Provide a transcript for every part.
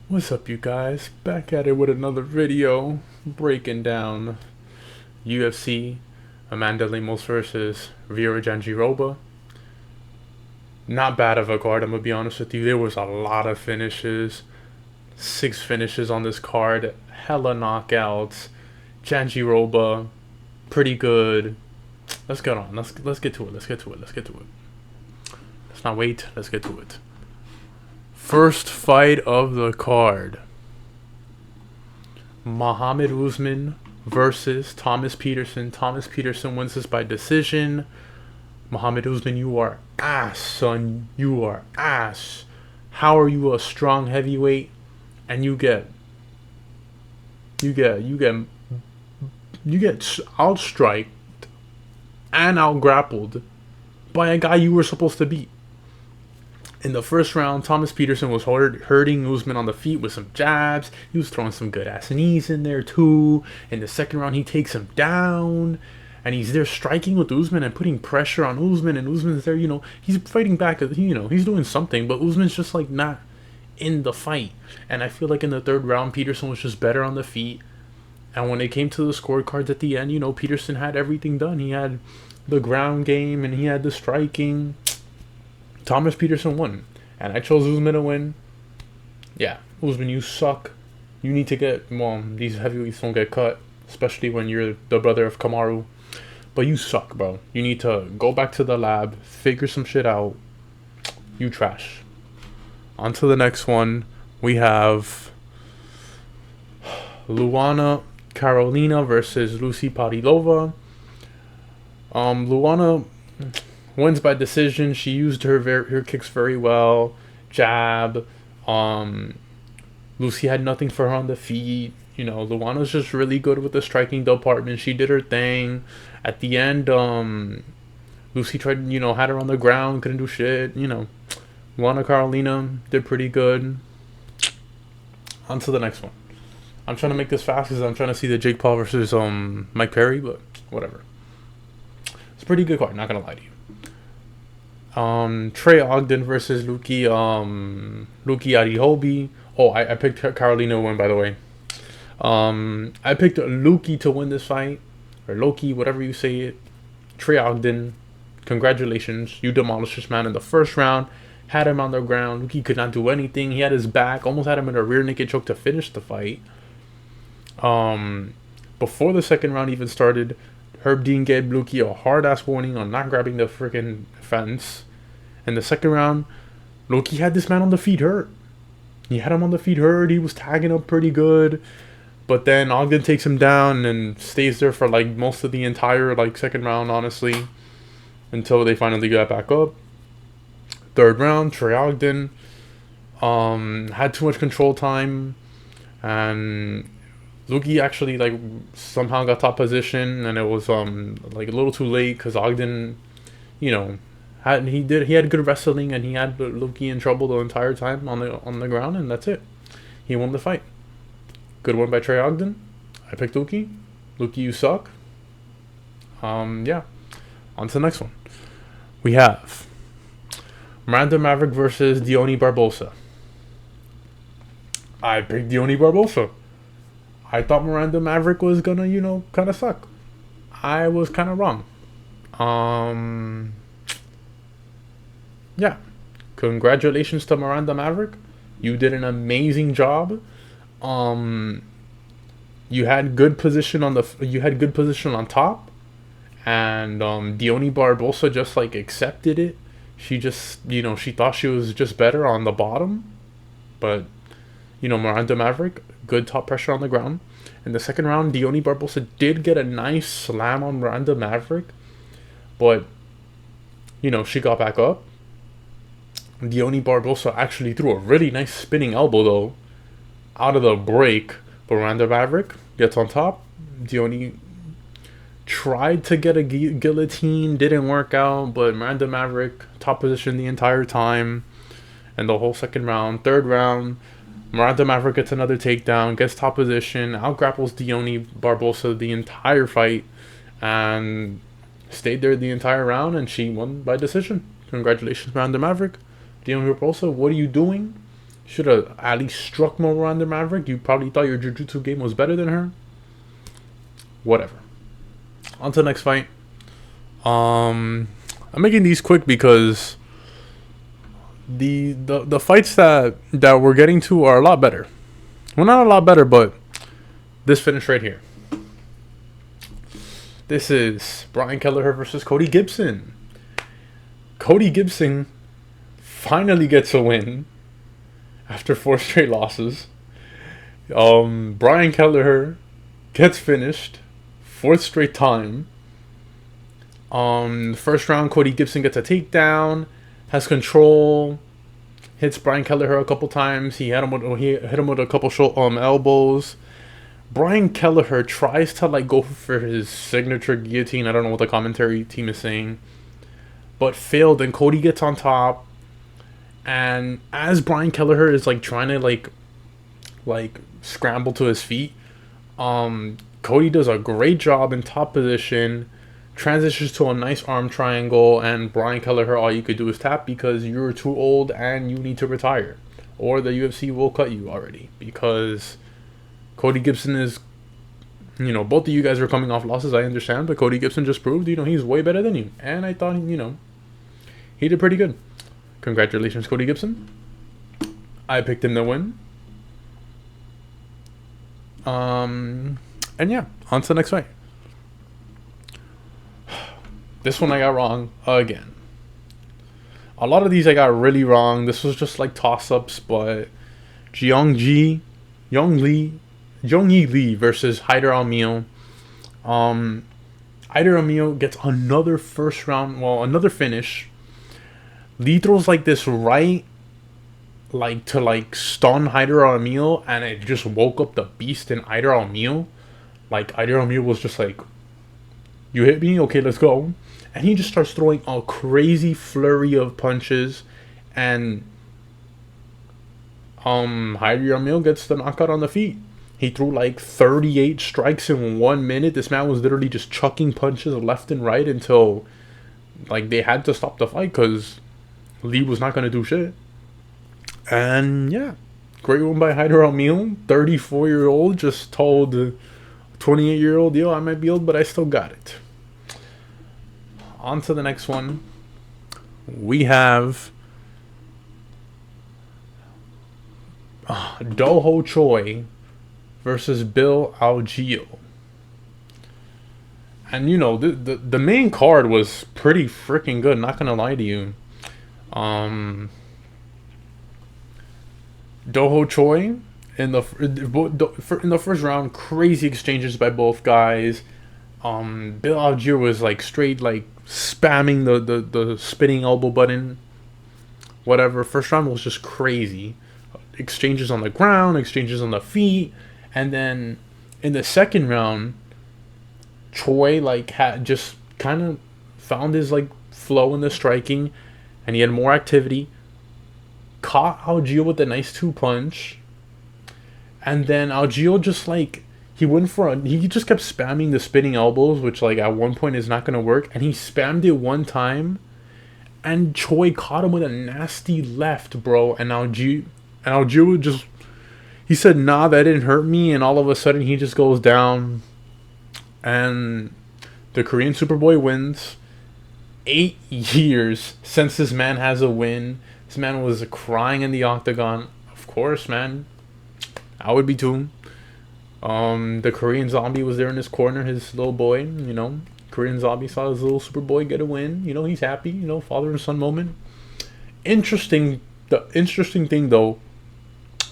What's up, you guys? Back at it with another video breaking down UFC Amanda Lemos versus Jandiroba. Not bad of a card, I'm gonna be honest with you. There was a lot of finishes, 6 finishes on this card, hella knockouts. Jandiroba, pretty good. Let's get on. Let's get to it. Let's get to it. Let's get to it. Let's not wait. Let's get to it. First fight of the card. Mohammed Usman versus Thomas Petersen. Thomas Petersen wins this by decision. Mohammed Usman, you are ass, son. You are ass. How are you a strong heavyweight and you get outstriked and out grappled by a guy you were supposed to beat? In the first round, Thomas Petersen was hurting Usman on the feet with some jabs. He was throwing some good ass knees in there too. In the second round, he takes him down. And he's there striking with Usman and putting pressure on Usman. And Usman's there, he's fighting back. He's doing something. But Usman's just like not in the fight. And I feel like in the third round, Petersen was just better on the feet. And when it came to the scorecards at the end, Petersen had everything done. He had the ground game and he had the striking. Thomas Petersen won, and I chose Usman to win. Yeah, Usman, you suck. You need to get, these heavyweights don't get cut, especially when you're the brother of Kamaru. But you suck, bro. You need to go back to the lab, figure some shit out. You trash. On to the next one. We have Luana Carolina versus Lucie Pudilova. Luana wins by decision. She used her kicks very well. Jab. Lucie had nothing for her on the feet. Luana's just really good with the striking department. She did her thing. At the end, Lucie tried, had her on the ground, couldn't do shit. Luana Carolina did pretty good. On to the next one. I'm trying to make this fast because I'm trying to see the Jake Paul versus Mike Perry, but whatever. It's a pretty good card, not gonna lie to you. Trey Ogden versus Lucie Arihobi. Oh, I picked Carolina to win, by the way. I picked Lucie to win this fight, or Loki, whatever you say it. Trey Ogden, congratulations, you demolished this man in the first round. Had him on the ground. Lucie could not do anything. He had his back, almost had him in a rear naked choke to finish the fight. Before the second round even started, Herb Dean gave Lucie a hard-ass warning on not grabbing the freaking fence. In the second round, Lucie had this man on the feet hurt. He had him on the feet hurt. He was tagging up pretty good. But then Ogden takes him down and stays there for most of the entire second round, honestly. Until they finally got back up. Third round, Trey Ogden had too much control time. And Lucie actually somehow got top position, and it was a little too late because Ogden, he had good wrestling, and he had Lucie in trouble the entire time on the ground, and that's it. He won the fight. Good one by Trey Ogden. I picked Lucie. Lucie, you suck. Yeah. On to the next one. We have Miranda Maverick versus Dione Barbosa. I picked Dione Barbosa. I thought Miranda Maverick was gonna, kind of suck. I was kind of wrong. Yeah. Congratulations to Miranda Maverick. You did an amazing job. You had good position on top, and Dione Barbosa just accepted it. She just, she thought she was just better on the bottom, but Miranda Maverick, good top pressure on the ground. In the second round, Dione Barbosa did get a nice slam on Miranda Maverick, but she got back up. Dione Barbosa actually threw a really nice spinning elbow though out of the break, but Miranda Maverick gets on top. Dione tried to get a guillotine, didn't work out, but Miranda Maverick top position the entire time and the whole second round. Third round, Miranda Maverick gets another takedown, gets top position, out-grapples Dione Barbosa the entire fight, and stayed there the entire round, and she won by decision. Congratulations, Miranda Maverick. Dione Barbosa, what are you doing? Should have at least struck Miranda Maverick. You probably thought your jiu-jitsu game was better than her. Whatever. On to the next fight. I'm making these quick because the fights that we're getting to are a lot better. Well, not a lot better, but this finish right here. This is Brian Kelleher versus Cody Gibson. Cody Gibson finally gets a win after 4 straight losses. Brian Kelleher gets finished 4th straight time. First round, Cody Gibson gets a takedown, has control, hits Brian Kelleher a couple times. He hit him with a couple elbows. Brian Kelleher tries to like go for his signature guillotine. I don't know what the commentary team is saying, but failed. And Cody gets on top. And as Brian Kelleher is like trying to like scramble to his feet, Cody does a great job in top position, transitions to a nice arm triangle, and Brian Kelleher, all you could do is tap because you're too old and you need to retire, or the UFC will cut you already, because Cody Gibson is, both of you guys are coming off losses, I understand, but Cody Gibson just proved, he's way better than you, and I thought, he did pretty good. Congratulations, Cody Gibson. I picked him to win. And yeah, on to the next fight. This one I got wrong again. A lot of these I got really wrong. This was just like toss-ups, but Jeong Lee versus Hyder Amil. Hyder Amil gets another another finish. Lee throws like this right, to stun Hyder Amil, and it just woke up the beast in Hyder Amil. Like Hyder Amil was just like, "You hit me, okay, let's go," and he just starts throwing a crazy flurry of punches, and Hyder Amil gets the knockout on the feet. He threw like 38 strikes in 1 minute. This man was literally just chucking punches left and right until like they had to stop the fight because Lee was not going to do shit. And yeah, great win by Hyder Amil. 34-year-old just told 28-year-old, yo, I might be old, but I still got it. On to the next one. We have Doho Choi versus Bill Algeo. And the main card was pretty freaking good, not gonna lie to you. Doho Choi in the first round, crazy exchanges by both guys. Bill Algeo was like straight like spamming the spinning elbow button. Whatever. First round was just crazy. Exchanges on the ground, exchanges on the feet, and then in the second round, Choi had just kind of found his flow in the striking, and he had more activity. Caught Algeo with a nice 2-punch, and then Algeo just he just kept spamming the spinning elbows, which at one point is not gonna work, and he spammed it one time, and Choi caught him with a nasty left, bro, and Algeo just, he said, nah, that didn't hurt me, and all of a sudden he just goes down, and the Korean Superboy wins. 8 years since this man has a win. This man was crying in the octagon. Of course, man. I would be too. The Korean Zombie was there in his corner, his little boy, Korean Zombie saw his little Superboy get a win. He's happy, father and son moment. The interesting thing, though,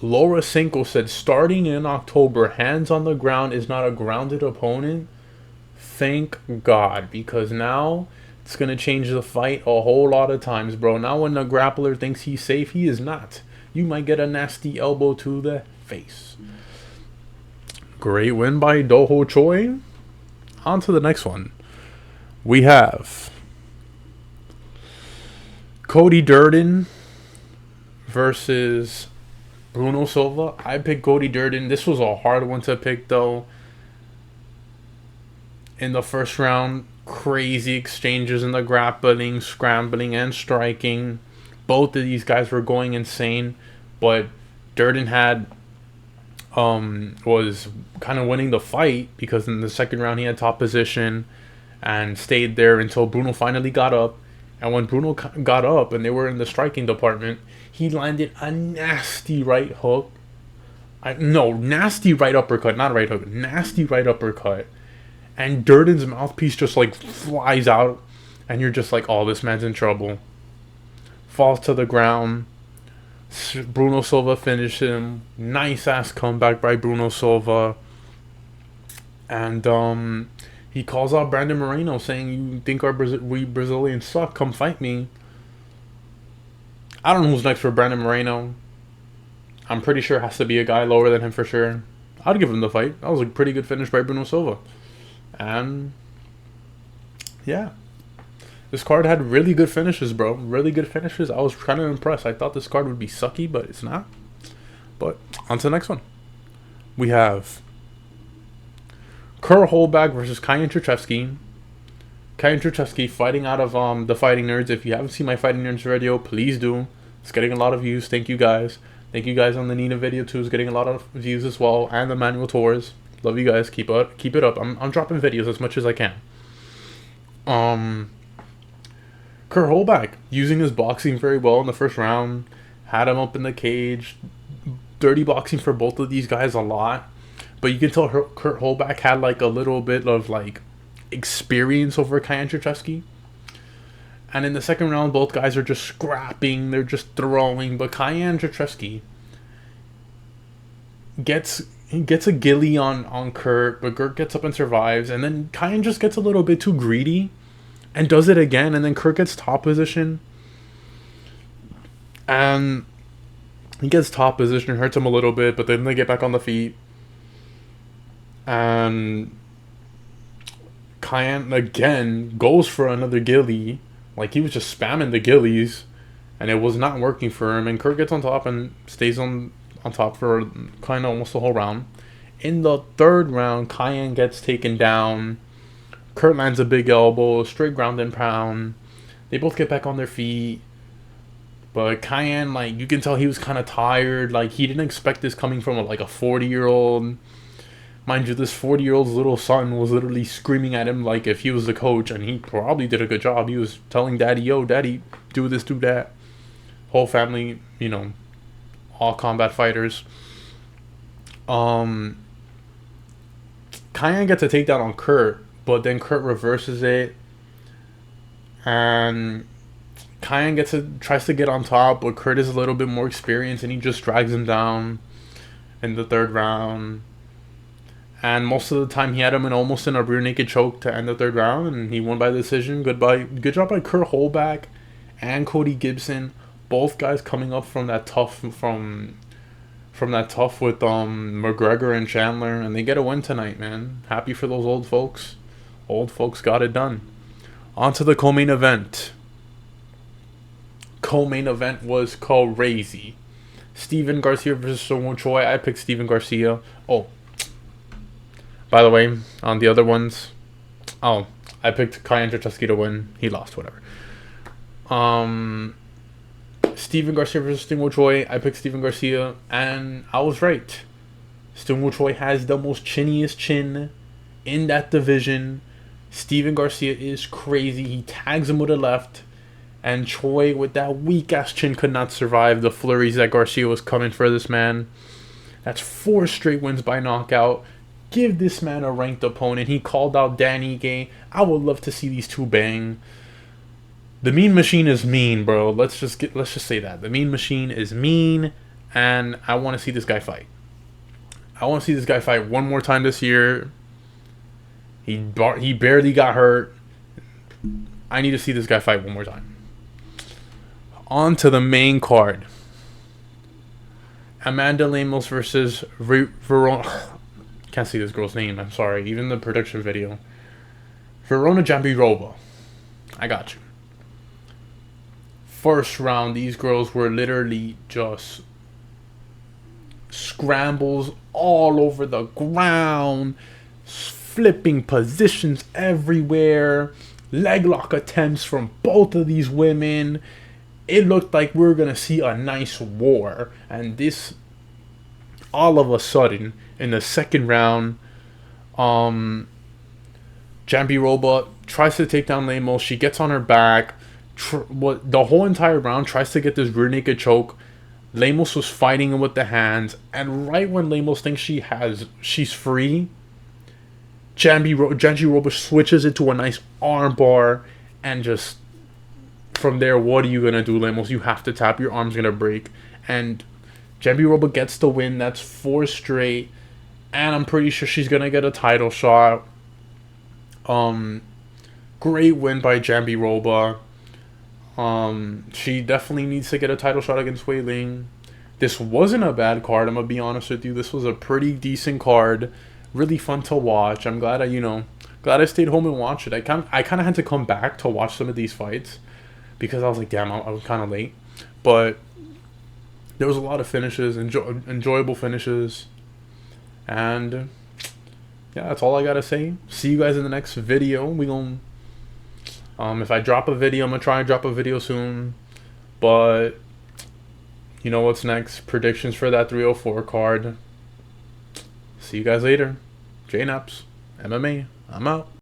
Laura Senko said, starting in October, hands on the ground is not a grounded opponent. Thank God, because now it's going to change the fight a whole lot of times, bro. Now when the grappler thinks he's safe, he is not. You might get a nasty elbow to the face. Great win by Doho Choi. On to the next one. We have Cody Durden versus Bruno Silva. I picked Cody Durden. This was a hard one to pick, though. In the first round, crazy exchanges in the grappling, scrambling, and striking. Both of these guys were going insane, but Durden was kind of winning the fight because in the second round he had top position and stayed there until Bruno finally got up. And when Bruno got up and they were in the striking department, he landed a nasty right hook. Nasty right uppercut, not right hook, nasty right uppercut. And Durden's mouthpiece just like flies out, and you're just like, oh, this man's in trouble. Falls to the ground. Bruno Silva finished him. Nice ass comeback by Bruno Silva. And he calls out Brandon Moreno, saying, "You think we Brazilians suck? Come fight me." I don't know who's next for Brandon Moreno. I'm pretty sure it has to be a guy lower than him for sure. I'd give him the fight. That was a pretty good finish by Bruno Silva. And yeah, this card had really good finishes, bro. Really good finishes. I was kind of impressed. I thought this card would be sucky, but it's not. But on to the next one. We have Holobaugh versus Kruchewsky. Kruchewsky fighting out of the Fighting Nerds. If you haven't seen my Fighting Nerds video, please do. It's getting a lot of views. Thank you guys. Thank you guys on the Nina video too. It's getting a lot of views as well, and the manual tours. Love you guys. Keep it up. I'm dropping videos as much as I can. Holobaugh using his boxing very well in the first round. Had him up in the cage. Dirty boxing for both of these guys a lot. But you can tell Holobaugh had like a little bit of like experience over Kruchewsky. And in the second round, both guys are just scrapping. They're just throwing. But Kruchewsky gets a gilly on Kurt, but Kurt gets up and survives. And then Kyan just gets a little bit too greedy and does it again. And then Kurt gets top position. And he gets top position, hurts him a little bit, but then they get back on the feet. And Kyan again goes for another gilly. Like he was just spamming the gillies, and it was not working for him. And Kurt gets on top and stays on top for kind of almost the whole round. In the third round, Kyan gets taken down. Kurt lands a big elbow, straight ground and pound. They both get back on their feet. But Kyan, like, you can tell he was kind of tired. Like, he didn't expect this coming from, a 40-year-old. Mind you, this 40-year-old's little son was literally screaming at him like if he was the coach. And he probably did a good job. He was telling Daddy, yo, Daddy, do this, do that. Whole family, all combat fighters. Kyan gets a takedown on Kurt. But then Kurt reverses it. And Kyan tries to get on top, but Kurt is a little bit more experienced, and he just drags him down in the third round. And most of the time, he had him almost in a rear naked choke to end the third round, and he won by decision. Good job by Kurt Holobaugh and Cody Gibson, both guys coming up from that tough with McGregor and Chandler, and they get a win tonight, man. Happy for those old folks. Old folks got it done. On to the co-main event. Co-main event was crazy. Steven Garcia versus Seung-Woo Choi. I picked Steven Garcia. Oh, by the way, on the other ones, I picked Kruchewsky to win. He lost, whatever. Steven Garcia versus Seung-Woo Choi. I picked Steven Garcia, and I was right. Seung-Woo Choi has the most chinniest chin in that division. Steven Garcia is crazy. He tags him with a left. And Choi, with that weak-ass chin, could not survive the flurries that Garcia was coming for this man. That's 4 straight wins by knockout. Give this man a ranked opponent. He called out Danny Gay. I would love to see these two bang. The Mean Machine is mean, bro. Let's just say that. The Mean Machine is mean, and I want to see this guy fight. I want to see this guy fight one more time this year. He barely got hurt. I need to see this guy fight one more time. On to the main card. Amanda Lemos versus Verona. Can't see this girl's name. I'm sorry. Even the production video. Verona Jandiroba. I got you. First round, these girls were literally just scrambles all over the ground. Flipping positions everywhere. Leg lock attempts from both of these women. It looked like we were going to see a nice war. And this all of a sudden, in the second round, Jandiroba tries to take down Lemos. She gets on her back. The whole entire round tries to get this rear naked choke. Lemos was fighting him with the hands, and right when Lemos thinks she's free, Jandiroba switches into a nice arm bar, and just from there, what are you gonna do, Lemos? You have to tap. Your arm's gonna break, and Jandiroba gets the win. That's 4 straight, and I'm pretty sure she's gonna get a title shot. Great win by Jandiroba. She definitely needs to get a title shot against Wei Ling. This wasn't a bad card, I'm gonna be honest with you. This was a pretty decent card. Really fun to watch. I'm glad I stayed home and watched it. I kind of had to come back to watch some of these fights because I was like, damn, I was kind of late. But there was a lot of finishes, enjoyable finishes. And yeah, that's all I gotta say. See you guys in the next video. We gonna if I drop a video, I'm gonna try and drop a video soon. But you know what's next? Predictions for that 304 card. See you guys later. JNaps MMA. I'm out.